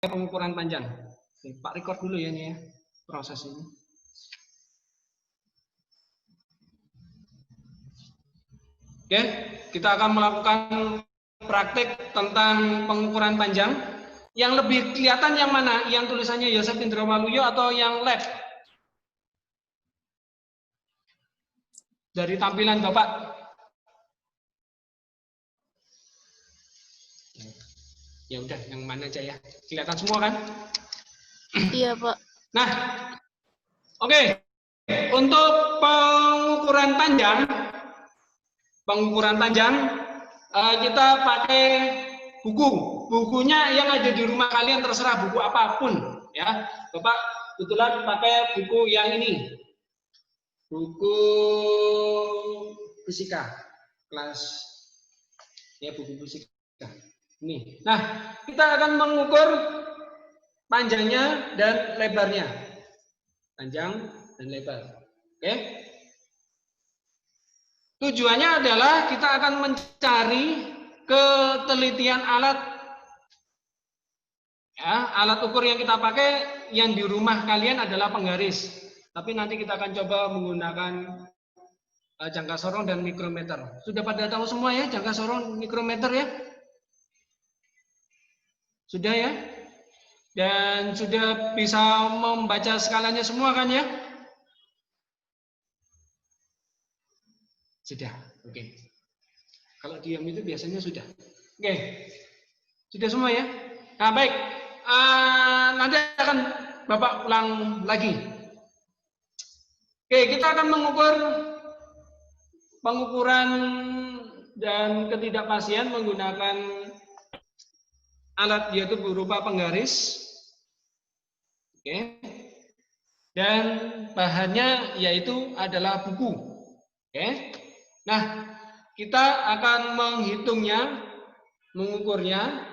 pengukuran panjang. Oke, Pak record dulu ya ini ya proses ini. Oke, kita akan melakukan praktik tentang pengukuran panjang. Yang lebih kelihatan yang mana? Yang tulisannya Yosef Indrawaluyo atau yang lab? Dari tampilan Bapak. Ya udah, yang mana aja ya? Kelihatan semua kan? Iya, Pak. Nah, oke. Untuk pengukuran panjang, kita pakai buku. Bukunya yang ada di rumah kalian terserah buku apapun, ya. Bapak kebetulan pakai buku yang ini, buku fisika kelas, ya buku fisika. Ini. Nah, kita akan mengukur panjangnya dan lebarnya, panjang dan lebar. Oke. Tujuannya adalah kita akan mencari ketelitian alat, ya, alat ukur yang kita pakai yang di rumah kalian adalah penggaris. Tapi nanti kita akan coba menggunakan jangka sorong dan mikrometer. Sudah pada tahu semua ya jangka sorong mikrometer ya? Sudah ya? Dan sudah bisa membaca skalanya semua kan ya? Sudah, oke. Kalau diam itu biasanya sudah. Oke, sudah semua ya? Nah baik, nanti akan Bapak ulang lagi. Oke, kita akan mengukur pengukuran dan ketidakpastian menggunakan alat yaitu berupa penggaris. Oke. Dan bahannya yaitu adalah buku. Oke. Nah, kita akan menghitungnya, mengukurnya.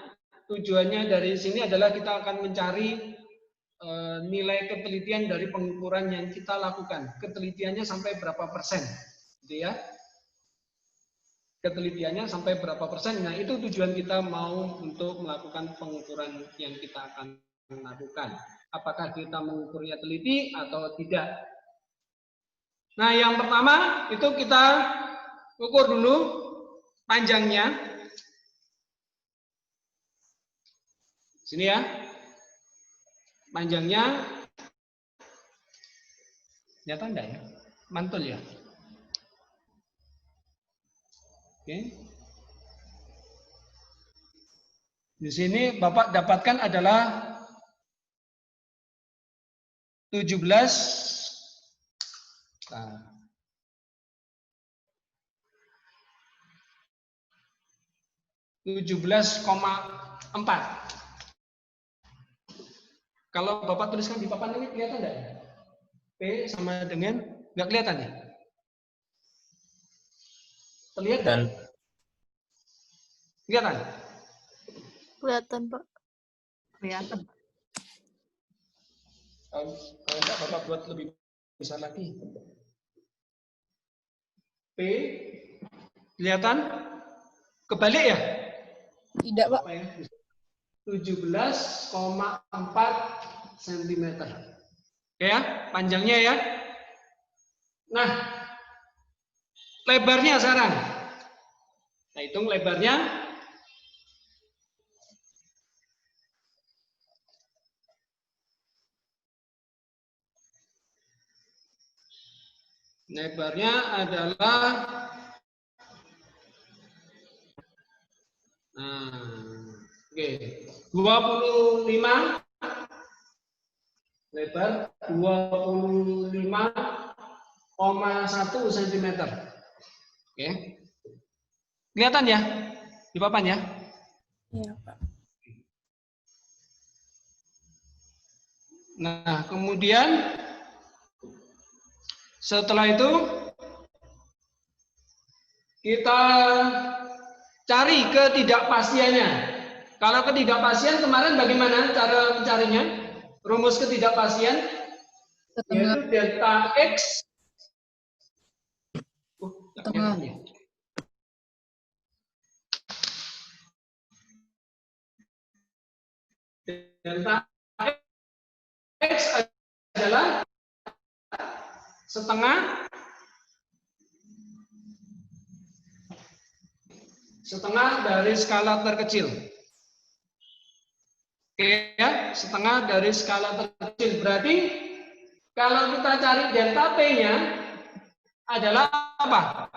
Tujuannya dari sini adalah kita akan mencari nilai ketelitian dari pengukuran yang kita lakukan. Ketelitiannya sampai berapa persen, gitu ya? Ketelitiannya sampai berapa persen. Nah, itu tujuan kita mau untuk melakukan pengukuran yang kita akan lakukan. Apakah kita mengukurnya teliti atau tidak? Nah, yang pertama itu kita ukur dulu panjangnya. Sini ya. Panjangnya nyata enggak ya? Mantul ya? Oke. Di sini Bapak dapatkan adalah 17 17,4. Kalau Bapak tuliskan di papan ini kelihatan enggak? P sama dengan enggak kelihatan ya? Kelihatan? Kelihatan? Kelihatan, Pak. Kelihatan. Kalau enggak Bapak buat lebih besar lagi. P kelihatan? Kebalik ya? Tidak, Pak. 17,4 cm. Oke ya, panjangnya ya. Nah, lebarnya sekarang. Kita hitung lebarnya. Lebarnya adalah oke, 25, lebar 25,1 cm. Oke. Kelihatan ya di papan ya? Iya, Pak. Nah, kemudian setelah itu kita cari ketidakpastiannya. Kalau ketidakpastian kemarin bagaimana cara mencarinya? Rumus ketidakpastian yaitu delta X. Kelihatan ya? delta X adalah setengah dari skala terkecil. Oke ya, setengah dari skala terkecil. Berarti kalau kita cari delta P-nya adalah apa?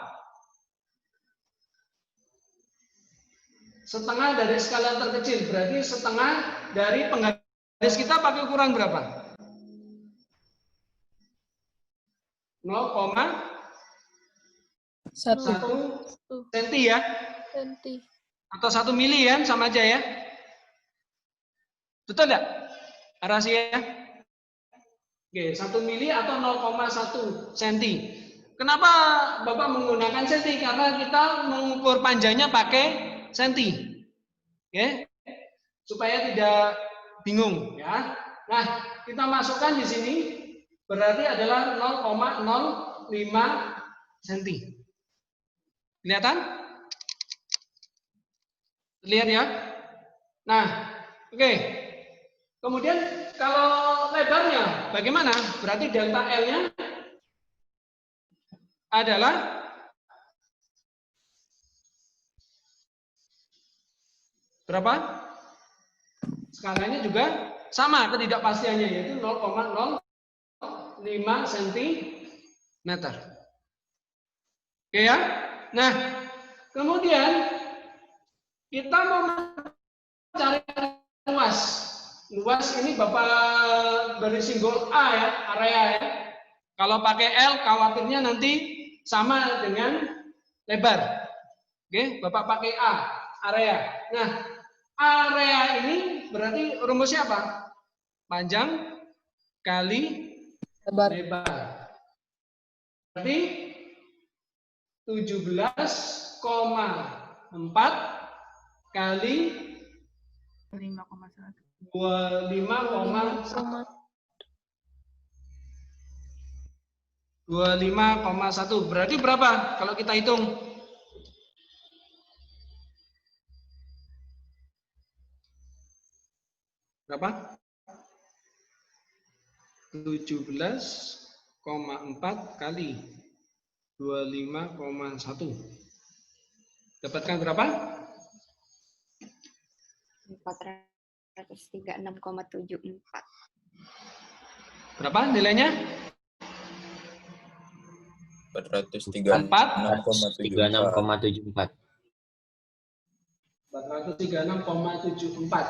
Setengah dari skala terkecil. Berarti setengah dari penggaris kita pakai ukuran berapa? 0,1 cm ya? Senti. Atau 1 mili ya, sama aja ya? Betul enggak? Rahasia? Oke, 1 mili atau 0,1 cm. Kenapa Bapak menggunakan cm? Karena kita mengukur panjangnya pakai cm. Oke? Supaya tidak bingung ya. Nah, kita masukkan di sini berarti adalah 0,05 cm. Kelihatan? Lihat ya. Nah, oke. Kemudian kalau lebarnya bagaimana? Berarti delta L-nya adalah berapa? Skalanya juga sama ketidakpastiannya, yaitu 0,05 cm. Oke ya? Nah, kemudian kita mau mencari luas. Luas ini Bapak beri simbol A ya, area ya. Kalau pakai L, khawatirnya nanti sama dengan lebar. Oke, Bapak pakai A, area. Nah, area ini berarti rumusnya apa? Panjang kali lebar. Berarti 17,4 kali 5,1. 25,1. Berarti berapa kalau kita hitung? Berapa? 17,4 kali 25,1. Dapatkan berapa? 436,74. Berapa nilainya? 436,74. 436,74.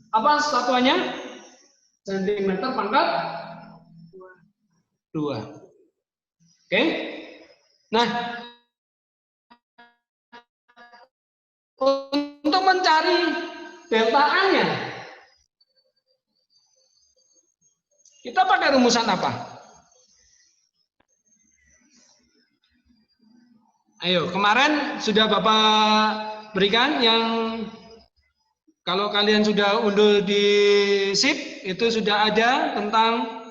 Apa satuannya? Sentimeter pangkat 2. Oke. Nah, untuk mencari delta A-nya, kita pakai rumusan apa? Ayo, kemarin sudah Bapak berikan yang kalau kalian sudah unduh di SIP, itu sudah ada tentang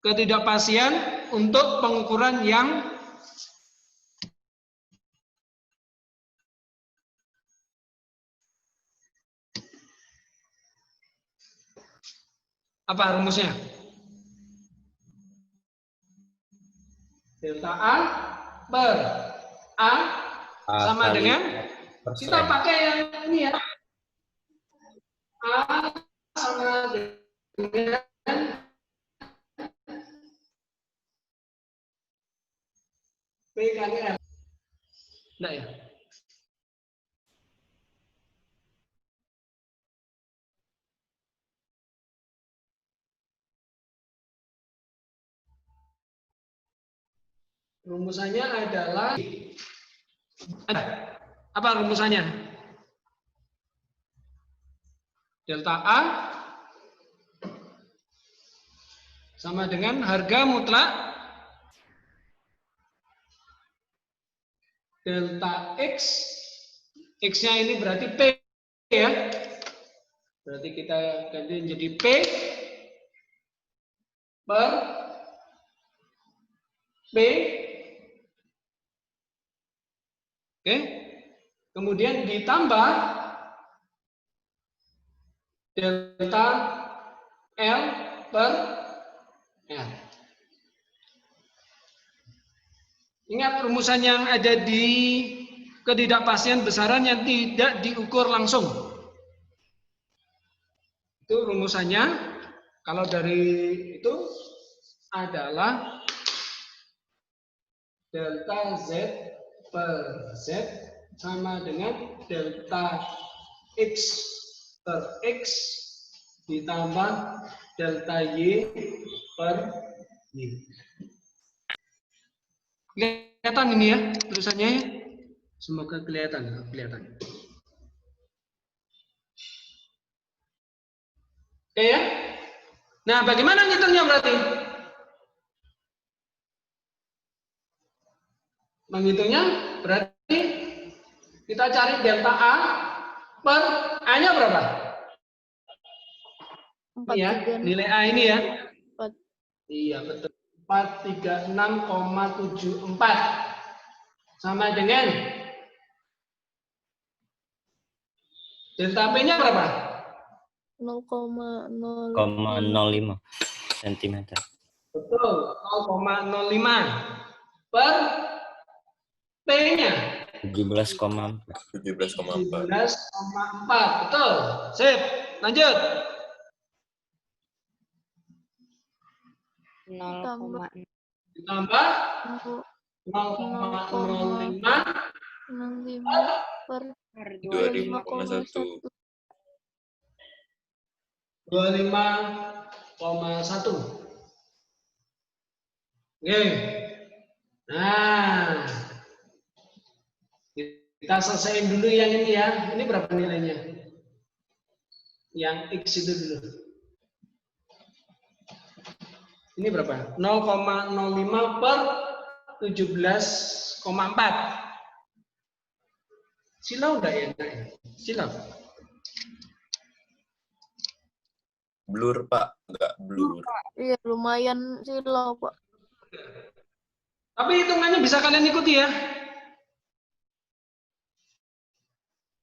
ketidakpastian untuk pengukuran yang apa rumusnya? Delta A per A sama dengan kita pakai yang ini ya. A sama dengan P kali R. Enggak ya? Rumusannya adalah apa rumusannya? Delta A sama dengan harga mutlak delta X. X-nya ini berarti P ya. Berarti kita ganti menjadi P per P. Oke. kemudian ditambah delta L per L. Ingat rumusan yang ada di ketidakpastian besaran yang tidak diukur langsung. Itu rumusannya, kalau dari itu adalah delta Z per Z sama dengan delta X per X ditambah delta Y per Y. Kelihatan ini ya tulisannya ya? Semoga kelihatan. Oke ya? Nah, bagaimana ngitungnya berarti? Menghitungnya berarti kita cari delta A per A-nya berapa? Ini ya, nilai A ini ya. 4. Iya, betul. 436,74 sama dengan delta P-nya berapa? 0,05 cm. Betul, 0,05 per P-nya 17,4. 17,4. Betul. Sip. Lanjut. 0,6 Ditambah 0,05 0,05 per 25,1. 25,1. Oke. Nah, kita selesaiin dulu yang ini ya. Ini berapa nilainya? Yang X itu dulu. Ini berapa? 0,05 per 17,4. Silau enggak ya? Silau. Blur, Pak. Enggak blur. Iya, lumayan silau, Pak. Tapi hitungannya bisa kalian ikuti ya.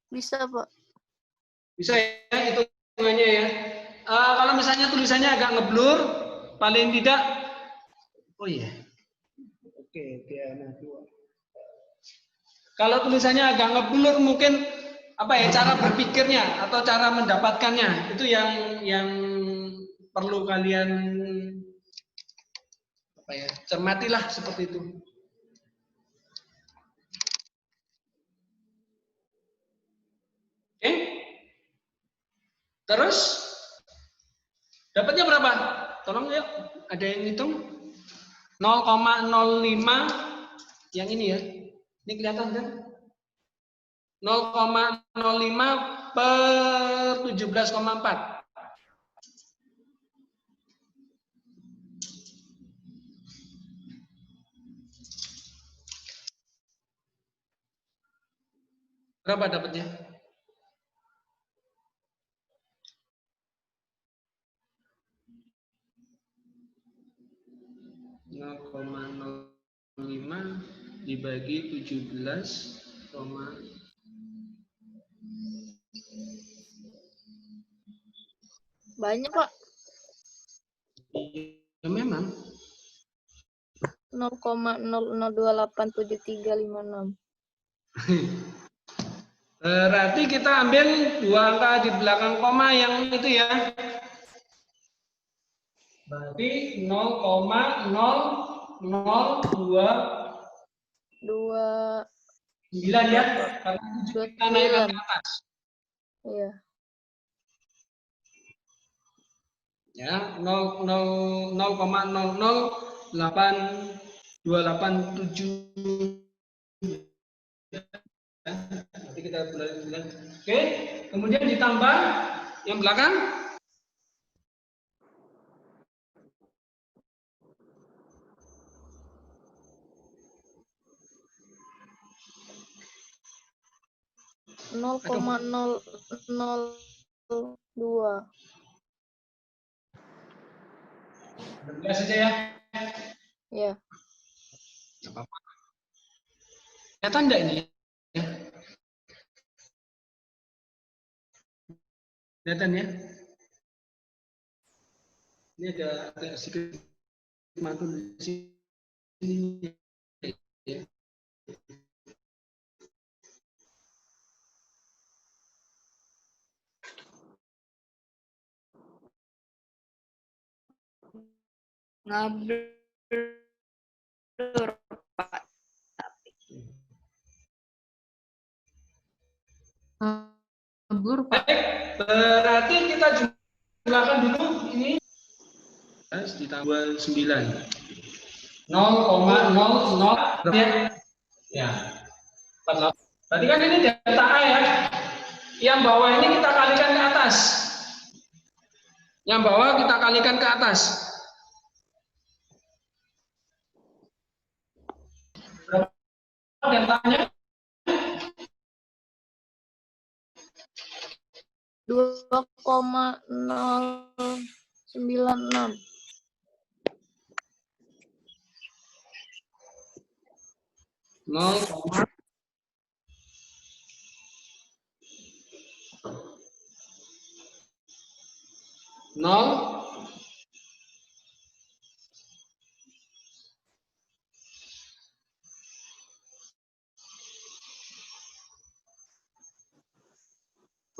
Bisa, Pak. Bisa ya hitungannya ya. Kalau misalnya tulisannya agak ngeblur, paling tidak, oh iya. Oke, Diana 2. Kalau tulisannya agak ngeblur mungkin apa ya cara berpikirnya atau cara mendapatkannya itu yang perlu kalian apa ya cermatilah seperti itu. Oke, terus dapatnya berapa? Tolong yuk, ada yang hitung 0,05 yang ini ya. Ini kelihatan kan? 0,05 per 17,4. Berapa dapatnya? .05 dibagi 17, Banyak, Pak. ya memang 0,00287356. berarti kita ambil dua angka di belakang koma yang itu ya. Berarti 0,0029 ya. Karena kita naikkan ke atas. Iya. Ya, 0,0082887. Nanti kita bulan. Oke, kemudian ditambah yang belakang. Nol koma nol dua. Biasa saja ya. Ya. Nggak apa-apa. Kelihatan enggak ini? Ya. Kelihatan ya? Ini ada sedikit mantul di sini. Ngeblur, Pak. Ngeblur, Pak. Baik, berarti kita jumlahkan dulu ini ditambah 9. 0,00 ya. 48. Berarti kan ini delta A ya. Yang bawah ini kita kalikan ke atas. Yang bawah kita kalikan ke atas. Berapa deltanya? 2,096. 0,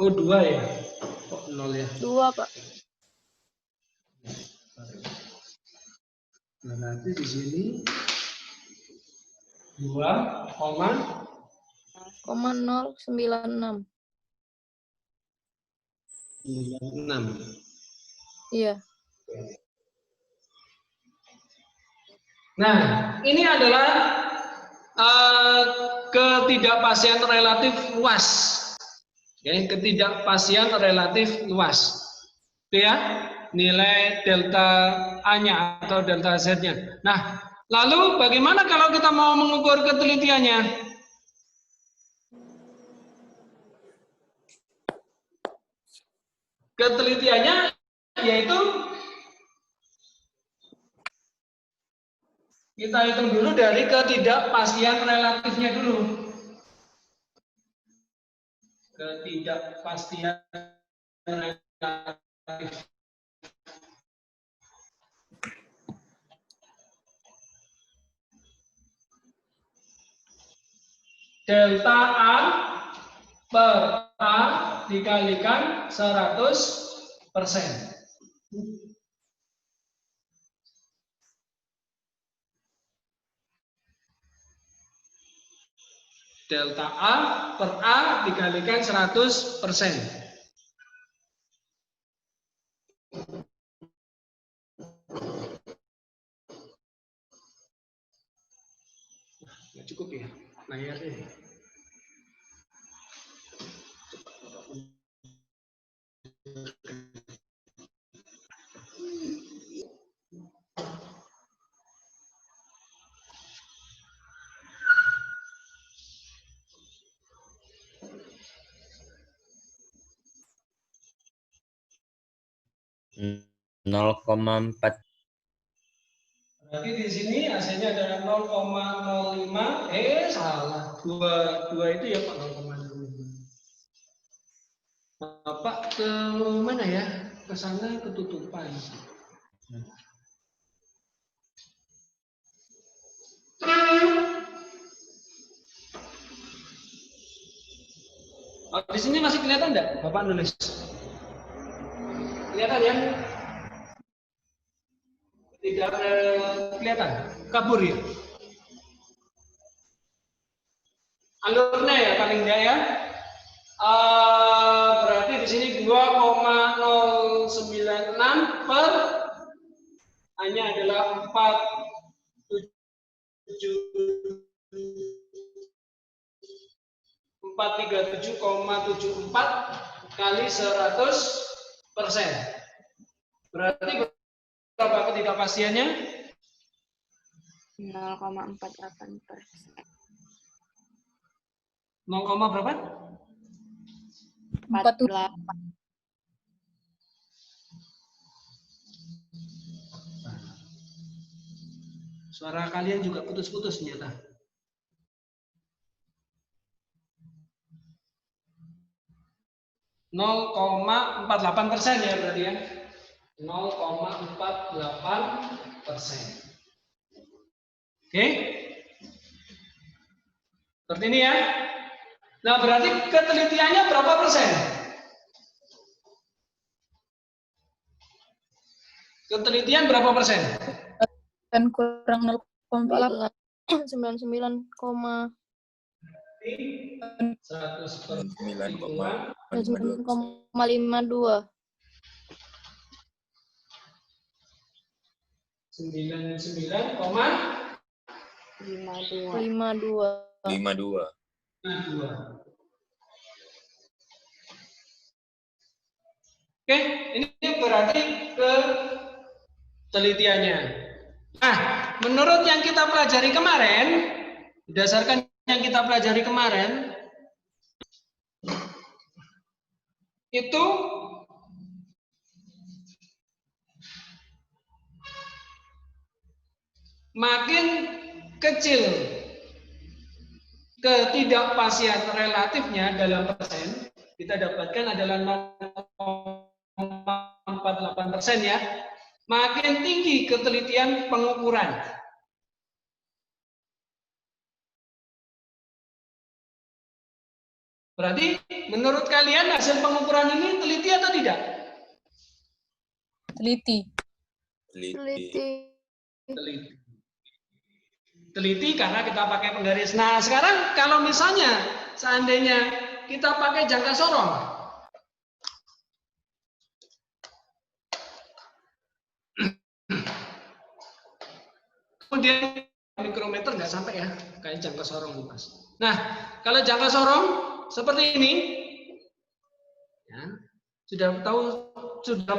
oh 2 ya. Kok 0 ya? 2, Pak. Berarti di sini 2,096. 0,096. Iya. Nah, ini adalah ketidakpastian relatif luas. Oke, ketidakpastian relatif luas. Itu ya, nilai delta A-nya atau delta Z-nya. Nah, lalu bagaimana kalau kita mau mengukur ketelitiannya? Ketelitiannya yaitu kita hitung dulu dari ketidakpastian relatifnya dulu. Ketidakpastian relatif. Delta A per A dikalikan 100%. Delta A per A dikalikan 100%. Nggak cukup ya layarnya. Hmm, 0,4. Berarti di sini hasilnya adalah 0,05. Salah. 2 itu ya Pak 0,05. Bapak ke mana ya? Ke sana ketutupan. Oh, di sini masih kelihatan enggak? Bapak nulis. Kelihatan ya? Tidak kelihatan. Kabur ya? Alurnya ya paling enggak ya? Berarti di sini 2,096 per hanya adalah 437,74 kali 100%. Berarti berapa ketidakpastiannya? 0,48%. 0, berapa? 48. Suara kalian juga putus-putus ternyata. 0,48% ya berarti ya. 0,48%. Oke? Seperti ini ya. Nah, berarti ketelitiannya berapa persen? Ketelitian berapa persen? Dan kurang 0,99, 9,52. 99,52. 52. Oke, ini berarti ketelitiannya. Nah, menurut yang kita pelajari kemarin, berdasarkan yang kita pelajari kemarin, itu makin kecil ketidakpastian relatifnya dalam persen, kita dapatkan adalah 0,48% ya. Makin tinggi ketelitian pengukuran. Berarti menurut kalian hasil pengukuran ini teliti atau tidak? Teliti. Teliti karena kita pakai penggaris. Nah, sekarang kalau misalnya seandainya kita pakai jangka sorong, kemudian mikrometer nggak sampai ya, kayak jangka sorong nih Mas. Nah, kalau jangka sorong seperti ini, ya, sudah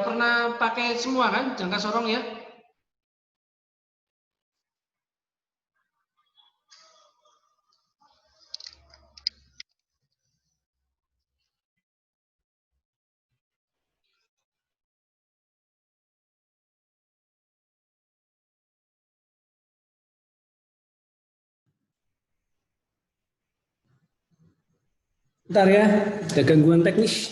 pernah pakai semua kan jangka sorong ya? Bentar ya, ada gangguan teknis.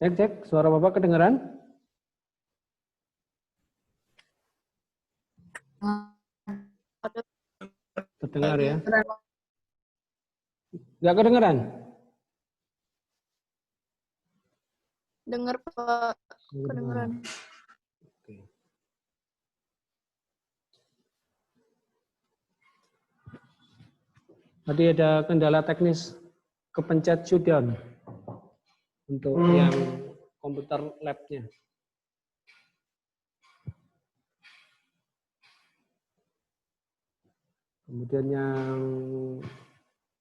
Cek, suara Bapak kedengaran? Terdengar ya? Nggak kedengaran? Dengar Pak, kedengeran. Oke. Tadi ada kendala teknis kepencet shutdown untuk yang komputer lab-nya. Kemudian yang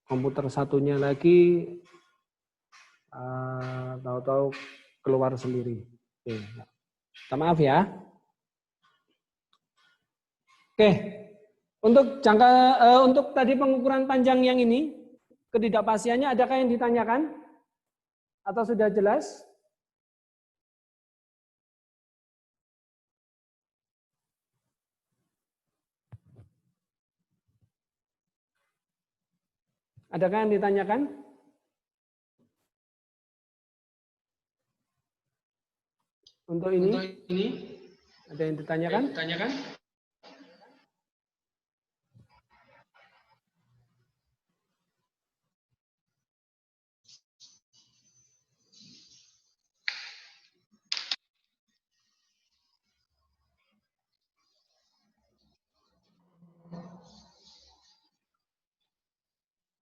komputer satunya lagi tahu-tahu keluar sendiri. Oke. Minta maaf ya. Oke. Untuk tadi pengukuran panjang yang ini, ketidakpastiannya adakah yang ditanyakan? Atau sudah jelas? Adakah yang ditanyakan? Untuk ini? Ada yang ditanyakan?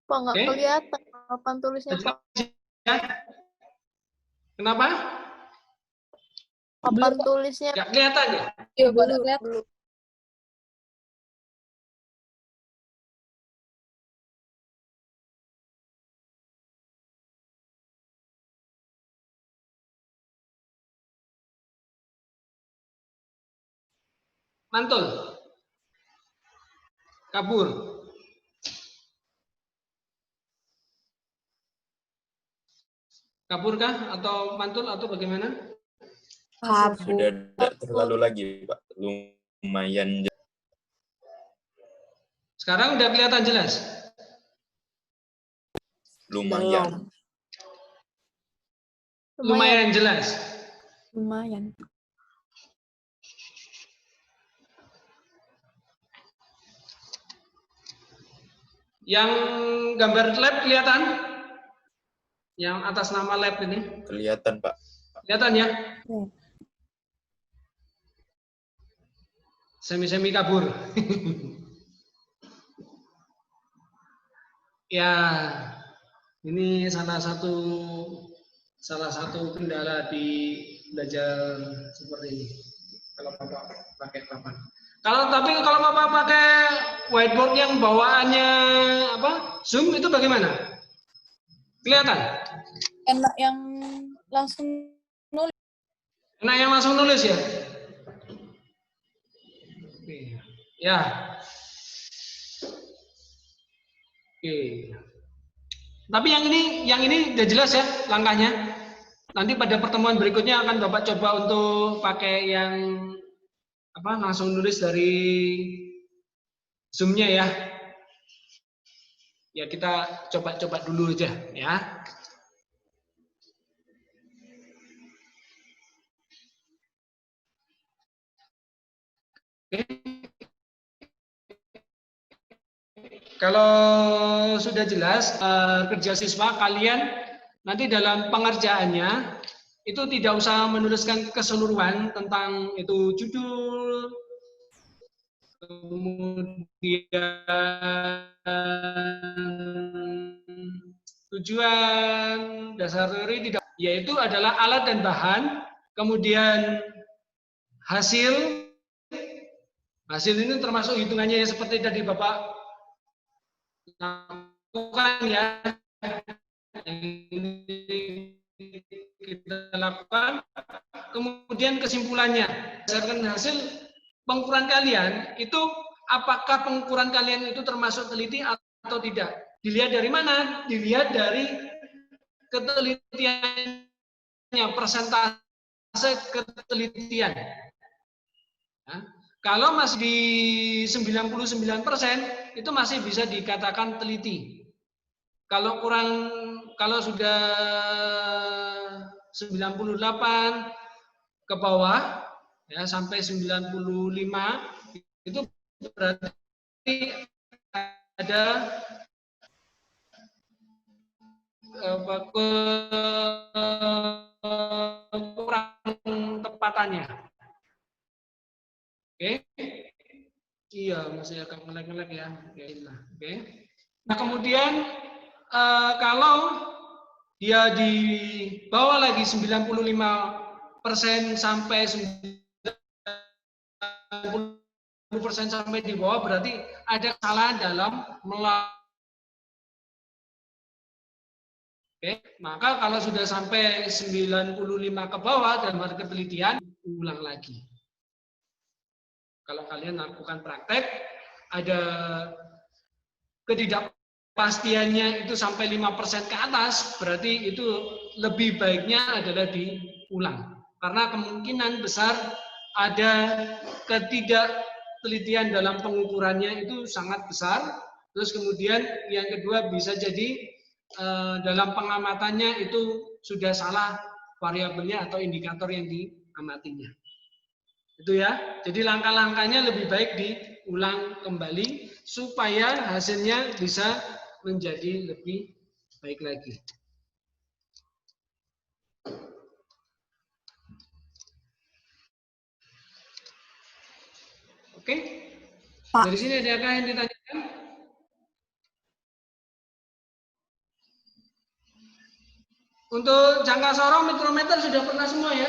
Pak, nggak Oke. kelihatan papan tulisnya, Pak. Ya. Kenapa? Papan tulisnya Nggak kelihatan ya? iya, belum. Mantul. Kabur. Kaburkah atau mantul atau bagaimana? Kabur. Sudah tidak terlalu lagi, Pak. Lumayan. Sekarang udah kelihatan jelas? Lumayan. Lumayan jelas. Lumayan. Yang gambar lab kelihatan? Yang atas nama lab ini? Kelihatan, Pak. Kelihatan ya? Semi-semi kabur. Ya, ini salah satu kendala di belajar seperti ini. Kalau Bapak pakai papan. Kalau Bapak pakai whiteboard yang bawaannya apa? Zoom itu bagaimana? Kelihatan? Enak yang langsung nulis. Enak yang langsung nulis ya? Oke. Ya. Oke. Tapi yang ini udah jelas ya langkahnya. Nanti pada pertemuan berikutnya akan Bapak coba untuk pakai yang apa langsung nulis dari Zoom-nya ya. Ya kita coba-coba dulu aja ya. Oke. Kalau sudah jelas kerja siswa kalian nanti dalam pengerjaannya itu tidak usah menuliskan keseluruhan tentang itu judul, kemudian tujuan, dasar teori tidak, yaitu adalah alat dan bahan, kemudian hasil ini termasuk hitungannya yang seperti tadi Bapak lakukan ya, ini kita lakukan, kemudian kesimpulannya berdasarkan hasil pengukuran kalian itu apakah pengukuran kalian itu termasuk teliti atau tidak, dilihat dari mana? Dilihat dari ketelitiannya, persentase ketelitian ya. Kalau masih di 99% itu masih bisa dikatakan teliti. Kalau sudah 98 ke bawah ya sampai 95 itu berarti ada kurang tepatannya. Oke. Iya, masih agak ngelek-ngelek ya. Oke. Nah, kemudian kalau dia di bawah lagi 95% sampai 90% sampai di bawah berarti ada kesalahan dalam Oke, maka kalau sudah sampai 95 ke bawah dalam hal penelitian, ulang lagi. Kalau kalian lakukan praktek, ada ketidakpastiannya itu sampai 5% ke atas, berarti itu lebih baiknya adalah diulang. Karena kemungkinan besar ada ketidaktelitian dalam pengukurannya itu sangat besar. Terus kemudian yang kedua bisa jadi dalam pengamatannya itu sudah salah variabelnya atau indikator yang diamatinya. Itu ya. Jadi langkah-langkahnya lebih baik diulang kembali supaya hasilnya bisa menjadi lebih baik lagi. Oke? Dari sini adakah yang ditanyakan? Untuk jangka sorong mikrometer sudah pernah semua ya?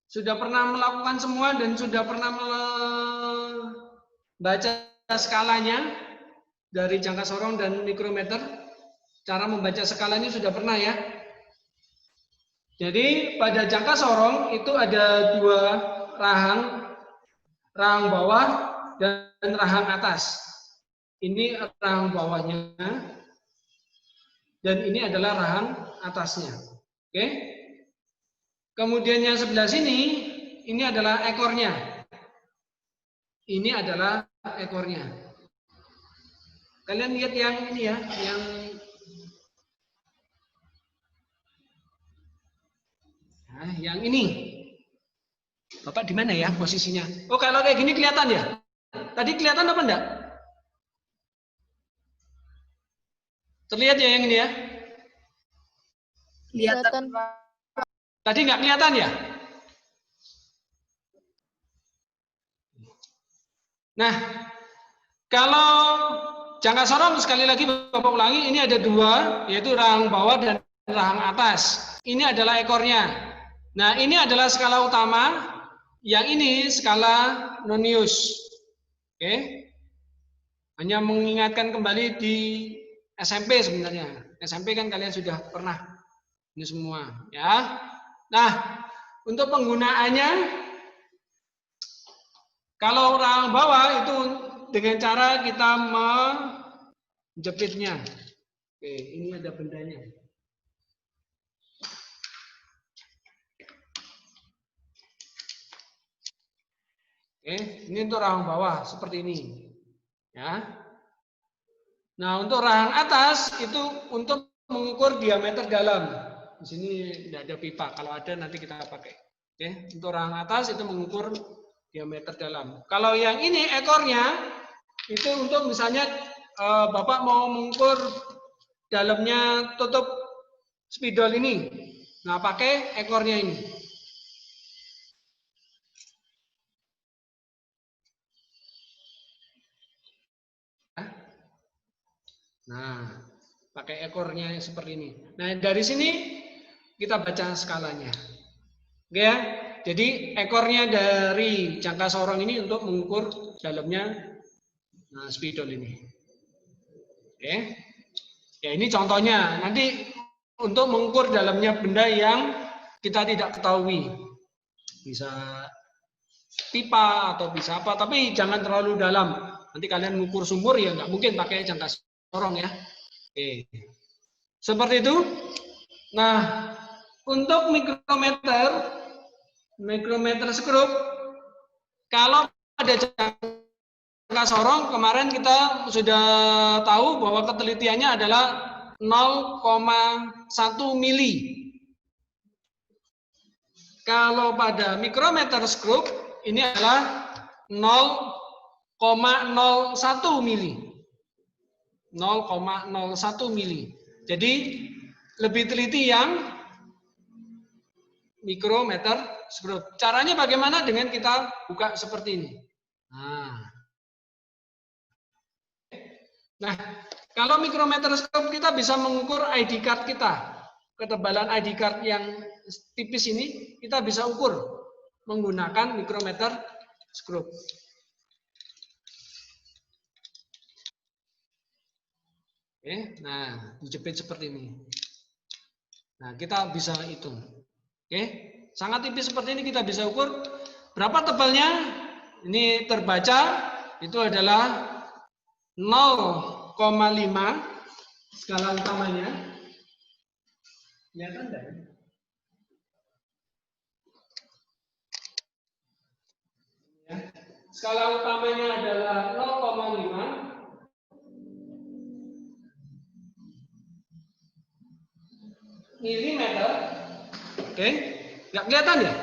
Sudah pernah melakukan semua dan sudah pernah membaca skalanya dari jangka sorong dan mikrometer. Cara membaca skalanya sudah pernah ya? Jadi pada jangka sorong itu ada dua rahang, rahang bawah dan rahang atas. Ini rahang bawahnya dan ini adalah rahang atasnya. Oke? Kemudian yang sebelah sini, ini adalah ekornya. Ini adalah ekornya. Kalian lihat yang ini ya, yang ini. Bapak di mana ya posisinya? Oh, kalau kayak gini kelihatan ya? Tadi kelihatan apa enggak? Terlihat ya yang ini ya? Kelihatan. Tadi nggak kelihatan ya? Nah, kalau jangka sorong sekali lagi Bapak ulangi, ini ada dua, yaitu rahang bawah dan rahang atas. Ini adalah ekornya. Nah, ini adalah skala utama, yang ini skala nonius. Oke? Hanya mengingatkan kembali di SMP sebenarnya. SMP kan kalian sudah pernah ini semua, ya. Nah, untuk penggunaannya, kalau rahang bawah itu dengan cara kita menjepitnya. Oke, ini ada bendanya. Oke, ini untuk rahang bawah seperti ini, ya. Nah, untuk rahang atas itu untuk mengukur diameter dalam. Di sini tidak ada pipa. Kalau ada nanti kita pakai. Oke, untuk rahang atas itu mengukur diameter dalam. Kalau yang ini ekornya itu untuk misalnya Bapak mau mengukur dalamnya tutup spidol ini. Nah, pakai ekornya ini. Nah, pakai ekornya seperti ini. Nah, dari sini kita baca skalanya. Oke ya. Jadi ekornya dari jangka sorong ini untuk mengukur dalamnya spidol ini. Oke. Ya, ini contohnya. Nanti untuk mengukur dalamnya benda yang kita tidak ketahui. Bisa pipa atau bisa apa, tapi jangan terlalu dalam. Nanti kalian mengukur sumur ya nggak mungkin pakai jangka sorong ya. Oke. Seperti itu. Nah, untuk mikrometer skrup, kalau ada jangka sorong, kemarin kita sudah tahu bahwa ketelitiannya adalah 0,1 mili. Kalau pada mikrometer skrup, ini adalah 0,01 mili. 0,01 mili. Jadi lebih teliti yang mikrometer skrup. Caranya bagaimana? Dengan kita buka seperti ini. Nah, kalau mikrometer skrup kita bisa mengukur ID card kita. Ketebalan ID card yang tipis ini kita bisa ukur menggunakan mikrometer skrup. Oke, nah dijepit seperti ini. Nah, kita bisa hitung. Oke, sangat tipis seperti ini kita bisa ukur. Berapa tebalnya? Ini terbaca itu adalah 0,5 skala utamanya. Kelihatan enggak? Ya. Skala utamanya adalah 0,5. Milimeter. Oke, nggak kelihatan ya?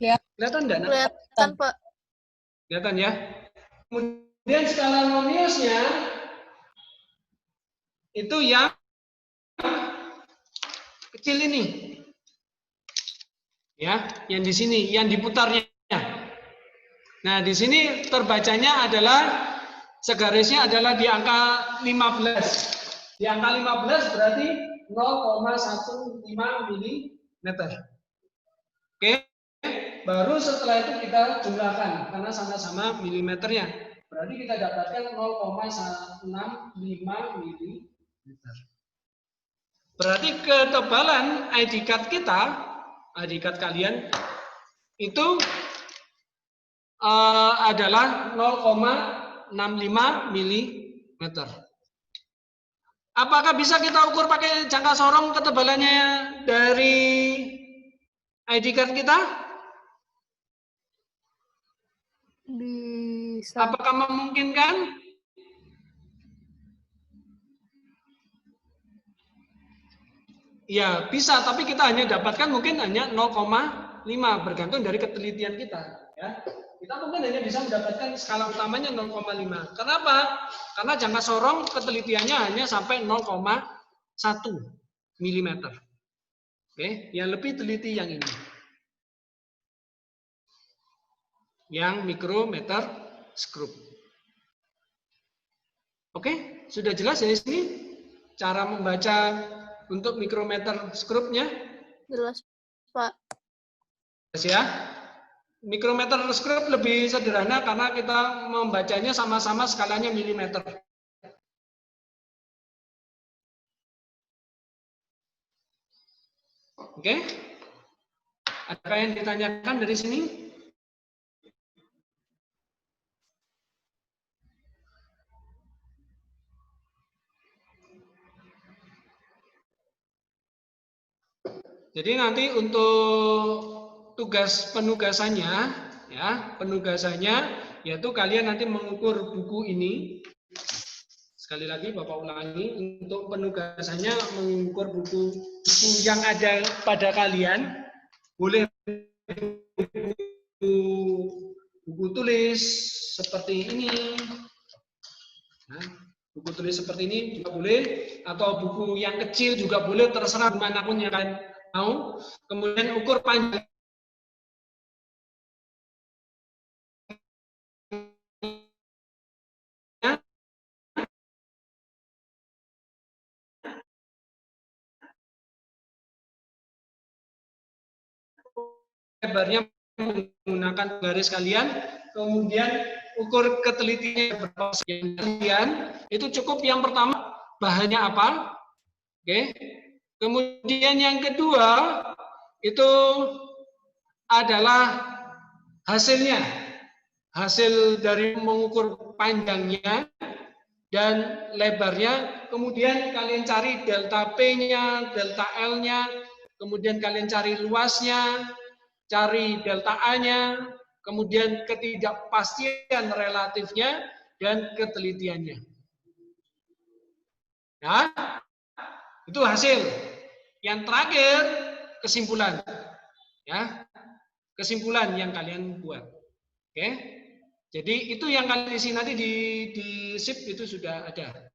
Kelihatan enggak? Kelihatan, Pak. Kelihatan ya? Kemudian skala noniusnya itu yang kecil ini. Ya, yang di sini, yang diputarnya. Nah, di sini terbacanya adalah segarisnya adalah di angka 15. Di angka 15 berarti 0,15 mm. Oke. Baru setelah itu kita jumlahkan karena sama-sama milimeternya. Berarti kita dapatkan 0,165 mm. Berarti ketebalan ID card kita, ID card kalian itu adalah 0,65 mm. Apakah bisa kita ukur pakai jangka sorong ketebalannya dari ID card kita? Bisa. Apakah memungkinkan? Ya, bisa, tapi kita hanya dapatkan mungkin hanya 0,5 bergantung dari ketelitian kita, ya. Kita mungkin hanya bisa mendapatkan skala utamanya 0,5. Kenapa? Karena jangka sorong ketelitiannya hanya sampai 0,1 mm. Oke, yang lebih teliti yang ini. Yang mikrometer skrup. Oke, sudah jelas dari sini cara membaca untuk mikrometer skrupnya? Jelas, Pak. Jelas ya. Mikrometer skrup lebih sederhana karena kita membacanya sama-sama skalanya milimeter. Oke? Adakah yang ditanyakan dari sini? Jadi nanti untuk tugas penugasannya, ya, yaitu kalian nanti mengukur buku ini. Sekali lagi Bapak ulangi, untuk penugasannya mengukur buku yang ada pada kalian, boleh buku tulis seperti ini, nah, buku tulis seperti ini juga boleh, atau buku yang kecil juga boleh, terserah dimanapun yang kalian mau. Kemudian ukur panjang lebarnya menggunakan garis kalian, kemudian ukur ketelitiannya berapa sekian. Itu cukup yang pertama, bahannya apa? Oke. Kemudian yang kedua itu adalah hasilnya. Hasil dari mengukur panjangnya dan lebarnya, kemudian kalian cari delta P-nya, delta L-nya, kemudian kalian cari luasnya, cari delta A-nya, kemudian ketidakpastian relatifnya, dan ketelitiannya. Nah, itu hasil. Yang terakhir, kesimpulan. Ya, kesimpulan yang kalian buat. Oke? Jadi itu yang kalian isi nanti di SIP itu sudah ada.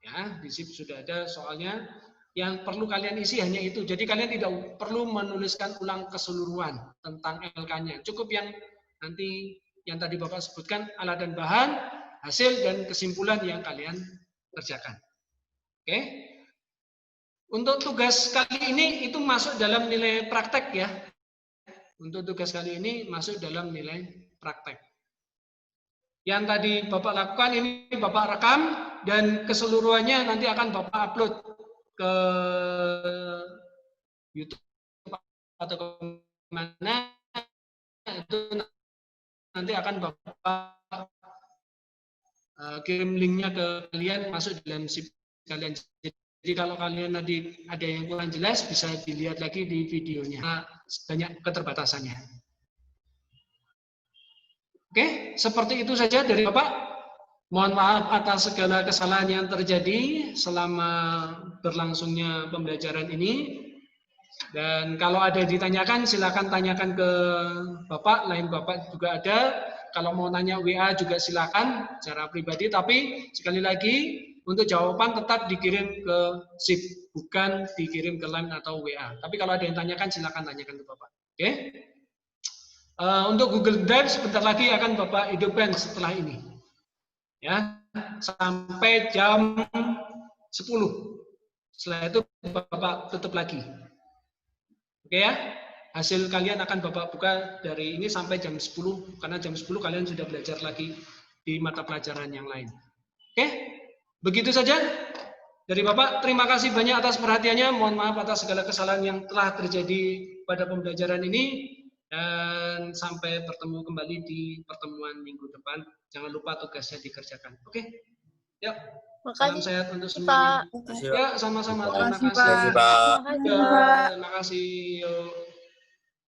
Ya, di SIP sudah ada soalnya. Yang perlu kalian isi hanya itu. Jadi kalian tidak perlu menuliskan ulang keseluruhan tentang LK-nya. Cukup yang nanti yang tadi Bapak sebutkan, alat dan bahan, hasil dan kesimpulan yang kalian kerjakan. Oke? Untuk tugas kali ini itu masuk dalam nilai praktek ya. Untuk tugas kali ini masuk dalam nilai praktek. Yang tadi Bapak lakukan ini Bapak rekam dan keseluruhannya nanti akan Bapak upload ke YouTube atau ke mana, itu nanti akan Bapak kirim linknya ke kalian, masuk dalam SIP kalian. Jadi kalau kalian nanti ada yang kurang jelas bisa dilihat lagi di videonya. Banyak keterbatasannya. Oke, seperti itu saja dari Bapak. Mohon maaf atas segala kesalahan yang terjadi selama berlangsungnya pembelajaran ini. Dan kalau ada yang ditanyakan, silakan tanyakan ke Bapak, lain Bapak juga ada. Kalau mau nanya WA juga silakan secara pribadi. Tapi sekali lagi, untuk jawaban tetap dikirim ke SIP, bukan dikirim ke LINE atau WA. Tapi kalau ada yang tanyakan, silakan tanyakan ke Bapak. Oke? Untuk Google Drive sebentar lagi akan Bapak hidupkan setelah ini. Ya, sampai jam 10. Setelah itu Bapak tutup lagi. Oke ya? Hasil kalian akan Bapak buka dari ini sampai jam 10, karena jam 10 kalian sudah belajar lagi di mata pelajaran yang lain. Oke? Begitu saja dari Bapak. Terima kasih banyak atas perhatiannya. Mohon maaf atas segala kesalahan yang telah terjadi pada pembelajaran ini. Dan sampai bertemu kembali di pertemuan minggu depan. Jangan lupa tugasnya dikerjakan. Oke? Yuk. Salam Makasih, sehat untuk Pak. semuanya. Makasih, Pak. Ya, sama-sama. Terima Makasih, kasih. Makasih, Pak. Makasih, Ya, Pak. terima kasih. Yuk.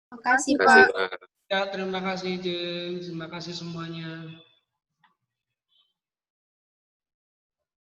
Makasih, Makasih, Pak. Pak. Ya, terima kasih, Jeng. Terima kasih semuanya.